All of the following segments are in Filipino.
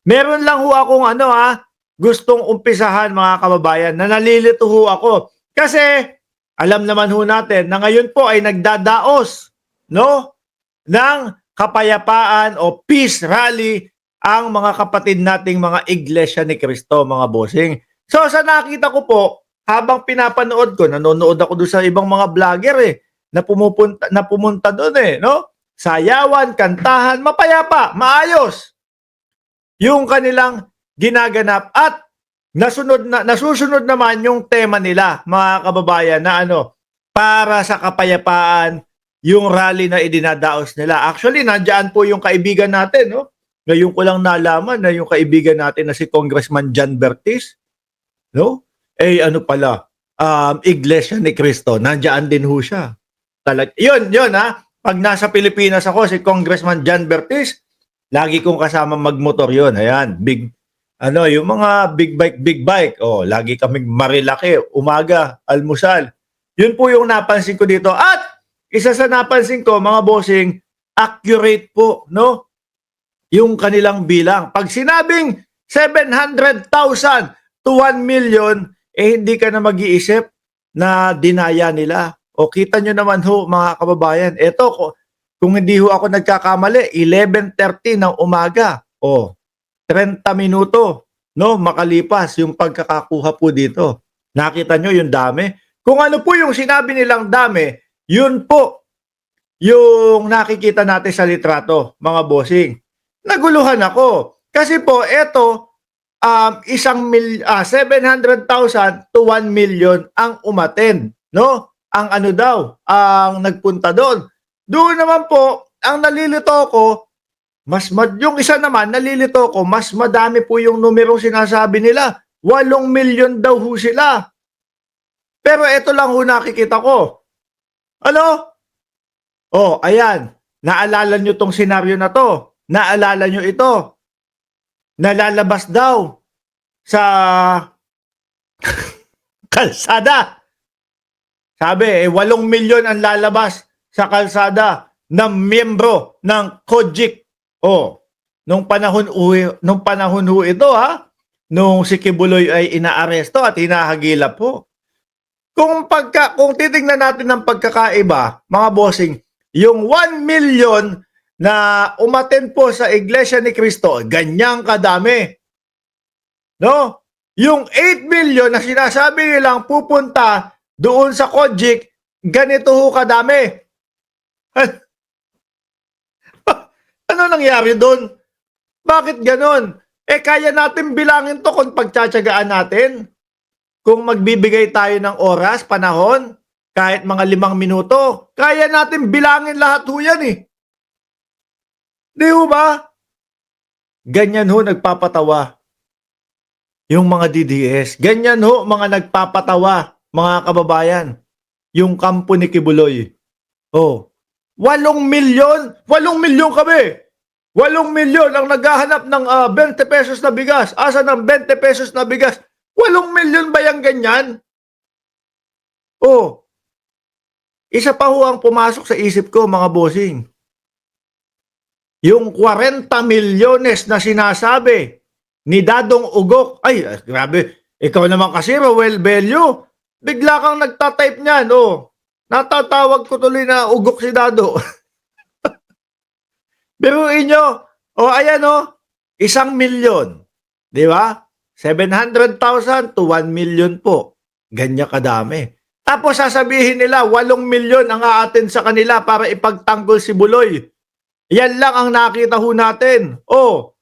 Meron lang ho akong gustong umpisahan mga kababayan na nalilito ho ako. Kasi alam naman ho natin na ngayon po ay nagdadaos, no, ng kapayapaan o peace rally ang mga kapatid nating mga Iglesia ni Cristo, mga bossing. So sa nakita ko po, habang pinapanood ko, nanonood ako doon sa ibang mga vlogger na pumunta doon no? Sayawan, kantahan, mapayapa, maayos yung kanilang ginaganap at nasusunod naman yung tema nila, mga kababayan, na para sa kapayapaan yung rally na idinadaos nila. Actually, nandiyan po yung kaibigan natin, no? Ngayon ko lang nalaman na yung kaibigan natin na si Congressman John Bertis, no? Pala, Iglesia ni Cristo, nandiyan din ho siya. Yun Pag nasa Pilipinas ako, si Congressman John Bertis, lagi kong kasama magmotor yun. Ayan, yung mga big bike. Oh, lagi kaming Marilaki, umaga, almusal. Yun po yung napansin ko dito. At isa sa napansin ko, mga bossing, accurate po, no? Yung kanilang bilang. Pag sinabing 700,000 to 1 million, hindi ka na mag-iisip na dinaya nila. O kita nyo naman ho, mga kababayan, eto, kung hindi ho ako nagkakamali, 11:30 ng umaga. O, 30 minuto, no, makalipas yung pagkakakuha po dito. Nakita nyo yung dami? Kung ano po yung sinabi nilang dami, yun po yung nakikita natin sa litrato, mga bossing. Naguluhan ako. Kasi po, eto, 700,000 to 1 million ang umattend, no? Ang ang nagpunta doon. Doon naman po, ang nalilito ko, yung isa naman, nalilito ko, mas madami po yung numerong sinasabi nila. 8 million daw ho sila. Pero ito lang ho nakikita ko. Oh, ayan. Naalala nyo tong senaryo na to. Naalala nyo ito. Nalalabas daw sa kalsada. Sabi, 8 milyon ang lalabas sa kalsada ng miyembro ng COGIC. Oh, nung panahon ho ito nung si Kibuloy ay inaaresto at hinahagilap po. Kung titingnan natin ng pagkakaiba, mga bossing, yung 1 million na umattend po sa Iglesia ni Cristo, ganyang kadami. No? Yung 8 million na sinasabi nilang pupunta doon sa COGIC, ganito ho kadami. Ano nangyari doon? Bakit ganon? Kaya natin bilangin to kung pagtsatsagaan natin. Kung magbibigay tayo ng oras, panahon, kahit mga 5 minuto, kaya natin bilangin lahat ho yan Di ho ba? Ganyan ho nagpapatawa yung mga DDS. Ganyan ho mga nagpapatawa, mga kababayan. Yung kampo ni Kibuloy. Oh, 8 milyon? 8 milyon kami. 8 milyon ang naghahanap ng 20 pesos na bigas. Asa ng 20 pesos na bigas? 8 milyon ba yung ganyan? Oh, isa pa ho ang pumasok sa isip ko, mga bossing. Yung 40 milyones na sinasabi ni Dadong Ugok. Ay, grabe. Ikaw naman kasi, Rowel Bello. Bigla kang nagtatype niyan. Oh, natatawag ko tuloy na Ugok si Dado. Biruin nyo. Oh, ayan 1 milyon. Di ba? 700,000 to 1 million po. Ganyan kadami. Tapos sasabihin nila, 8 milyon ang aatin sa kanila para ipagtanggol si Buloy. Yan lang ang nakita ho natin. Oh,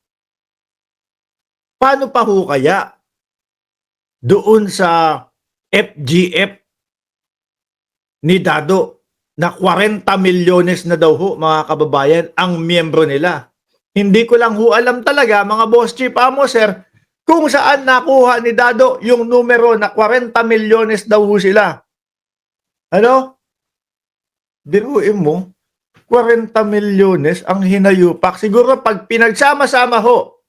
paano pa ho kaya doon sa FGF ni Dado na 40 milyones na daw ho, mga kababayan, ang miyembro nila. Hindi ko lang ho alam talaga, mga boss chief sir, kung saan nakuha ni Dado yung numero na 40 milyones daw ho sila. Biruin mo, 40 milyones ang hinayupak. Siguro pag pinagsama-sama ho,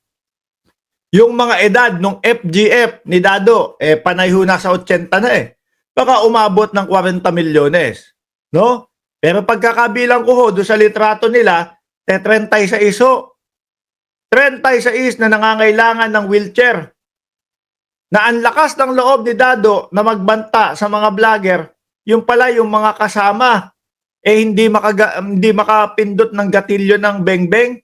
yung mga edad ng FGF ni Dado, panay ho nasa 80 na baka umabot ng 40 milyones. No? Pero pagkakabilang ko ho, doon sa litrato nila, 36 ho. 36 na nangangailangan ng wheelchair. Na ang lakas ng loob ni Dado na magbanta sa mga vlogger, yung pala yung mga kasama, hindi makapindot ng gatilyo ng bengbeng.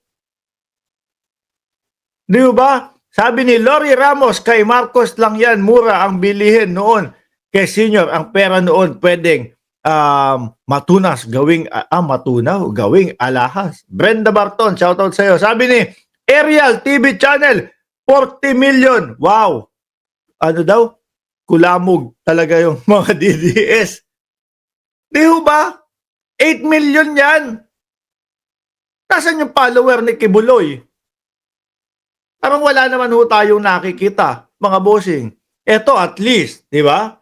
Di ba? Sabi ni Lori Ramos, kay Marcos lang yan, mura ang bilihin noon. Kay Senior, ang pera noon pwedeng matunas, matunaw, gawing alahas. Brenda Barton, shoutout sa'yo. Sabi ni Ariel TV Channel, 40 million. Wow! Ano daw? Kulamog talaga yung mga DDS. Di ba? 8 million yan. Nasaan yung follower ni Kibuloy? Parang wala naman ho tayong nakikita, mga bossing. Ito at least, di ba?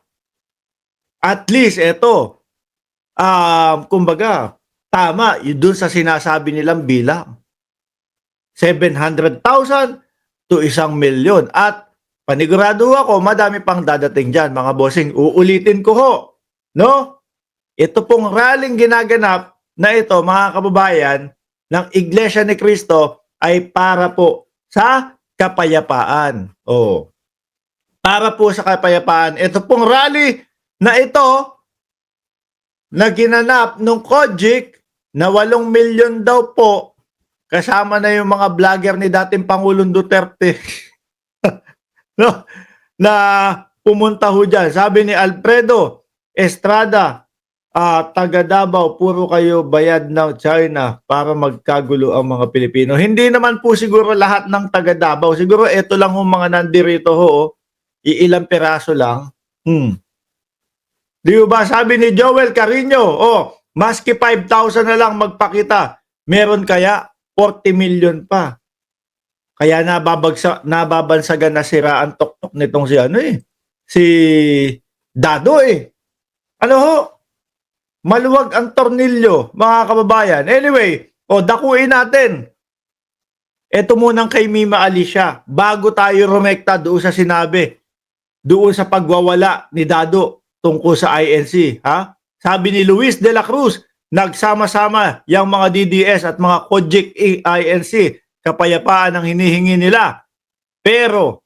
At least ito, kumbaga, tama, yun dun sa sinasabi nilang bilang. 700,000 to 1 milyon. At panigurado ako, madami pang dadating dyan, mga bossing. Uulitin ko ho, no? Ito pong rallying ginaganap na ito, mga kababayan, ng Iglesia ni Cristo ay para po sa kapayapaan. Oh. Para po sa kapayapaan. Ito pong rally na ito na ginanap nung Kojik na 8 milyon daw po, kasama na yung mga vlogger ni dating Pangulong Duterte no? Na pumunta ho dyan. Sabi ni Alfredo Estrada, taga Davao, puro kayo bayad ng China para magkagulo ang mga Pilipino. Hindi naman po siguro lahat ng taga Davao. Siguro ito lang yung mga nandirito ho, iilang peraso lang. Di ba sabi ni Joel Carino, maski 5,000 na lang magpakita, meron kaya 40 million pa. Kaya nababansagan na sira ang tuktok nitong si Dado Ano ho? Maluwag ang tornilyo, mga kababayan. Anyway, dakuin natin. Ito munang kay Mima Alicia, bago tayo rumekta doon sa sinabi, doon sa pagwawala ni Dado tungkol sa INC. Sabi ni Luis de la Cruz, nagsama-sama yung mga DDS at mga Kojik INC, kapayapaan ang hinihingi nila. Pero,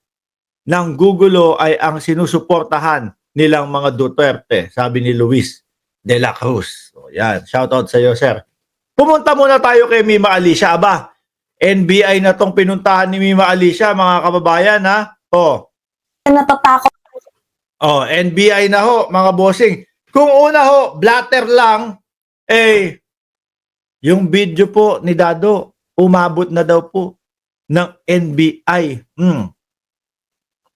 nang gugulo ay ang sinusuportahan nilang mga Duterte, sabi ni Luis de la Cruz. So, yan, shoutout sa iyo, sir. Pumunta muna tayo kay Mima Alicia. NBI na tong pinuntahan ni Mima Alicia, mga kababayan, Natatakot. NBI na ho, mga bossing. Kung una ho, blatter lang, yung video po ni Dado, umabot na daw po ng NBI.